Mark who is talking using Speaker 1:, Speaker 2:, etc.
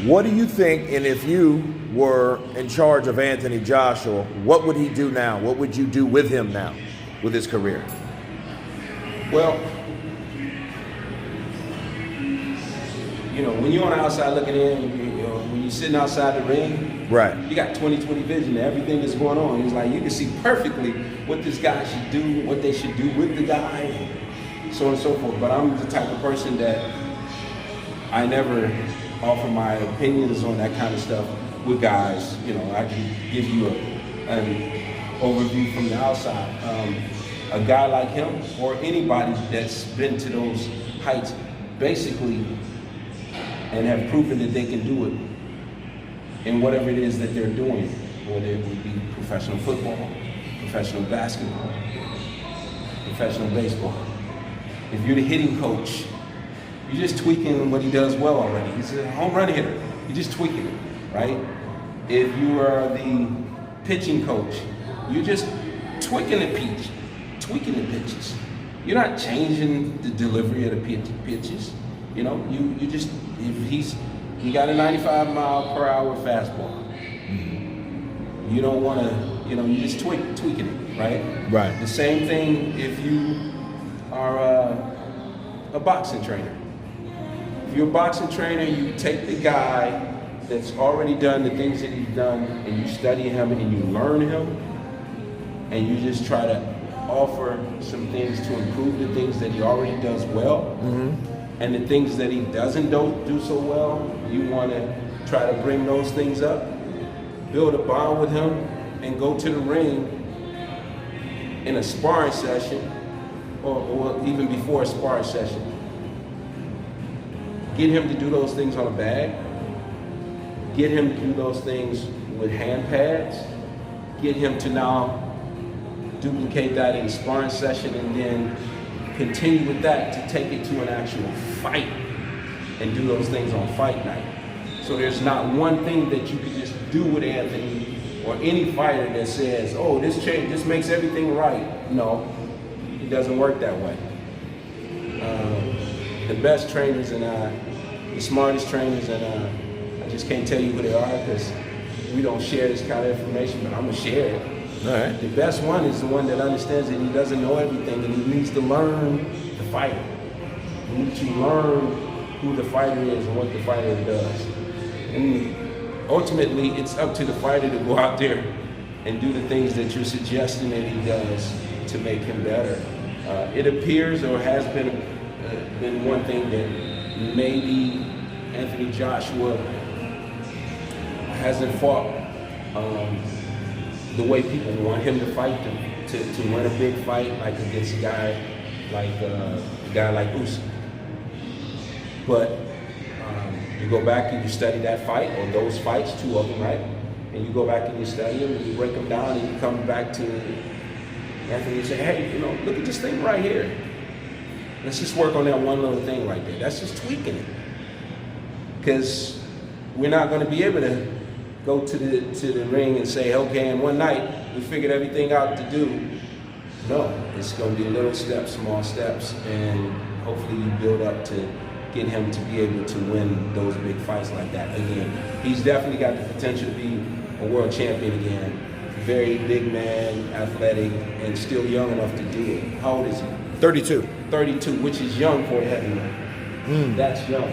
Speaker 1: What do you think, and if you were in charge of Anthony Joshua, what would he do now? What would you do with him now, with his career?
Speaker 2: Well, you know, when you're on the outside looking in, when you're sitting outside the ring,
Speaker 1: right,
Speaker 2: you got 20/20 vision. Everything that's going on. It's like you can see perfectly what this guy should do, what they should do with the guy, so on and so forth. But I'm the type of person that I never offer my opinions on that kind of stuff with guys. You know, I can give you an overview from the outside. A guy like him or anybody that's been to those heights basically and have proven that they can do it in whatever it is that they're doing, whether it would be professional football, professional basketball, professional baseball. If you're the hitting coach, you're just tweaking what he does well already. He's a home run hitter. You're just tweaking it, right? If you are the pitching coach, you're just tweaking the pitches. You're not changing the delivery of the pitches. You know, you just, if he got a 95-mile-per-hour fastball, you don't want to, you know, you just tweaking it, right?
Speaker 1: Right.
Speaker 2: The same thing if you are a boxing trainer. If you're a boxing trainer, you take the guy that's already done the things that he's done, and you study him and you learn him, and you just try to offer some things to improve the things that he already does well, and the things that he doesn't do so well, you want to try to bring those things up, build a bond with him, and go to the ring in a sparring session, or even before a sparring session. Get him to do those things on a bag. Get him to do those things with hand pads. Get him to now duplicate that in a sparring session, and then continue with that to take it to an actual fight and do those things on fight night. So there's not one thing that you can just do with Anthony or any fighter that says, oh, this makes everything right. No, it doesn't work that way. The best trainers and the smartest trainers, and I just can't tell you who they are because we don't share this kind of information, but I'm gonna share it.
Speaker 1: All right.
Speaker 2: The best one is the one that understands that he doesn't know everything and he needs to learn the fighter. You need to learn who the fighter is and what the fighter does. And ultimately, it's up to the fighter to go out there and do the things that you're suggesting that he does to make him better. It appears, or has been one thing, that maybe Anthony Joshua hasn't fought the way people want him to fight them, to win a big fight, like against a guy like Usyk. But you go back and you study that fight, or those fights, two of them, right? And you go back and you study them, and you break them down, and you come back to Anthony and say, hey, you know, look at this thing right here. Let's just work on that one little thing right there. That's just tweaking it. Because we're not going to be able to go to the ring and say, okay, in one night, we figured everything out to do. No, it's going to be little steps, small steps, and hopefully you build up to get him to be able to win those big fights like that again. He's definitely got the potential to be a world champion again. Very big man, athletic, and still young enough to do it. How old is he?
Speaker 1: 32.
Speaker 2: 32, which is young for a heavyweight. That's young.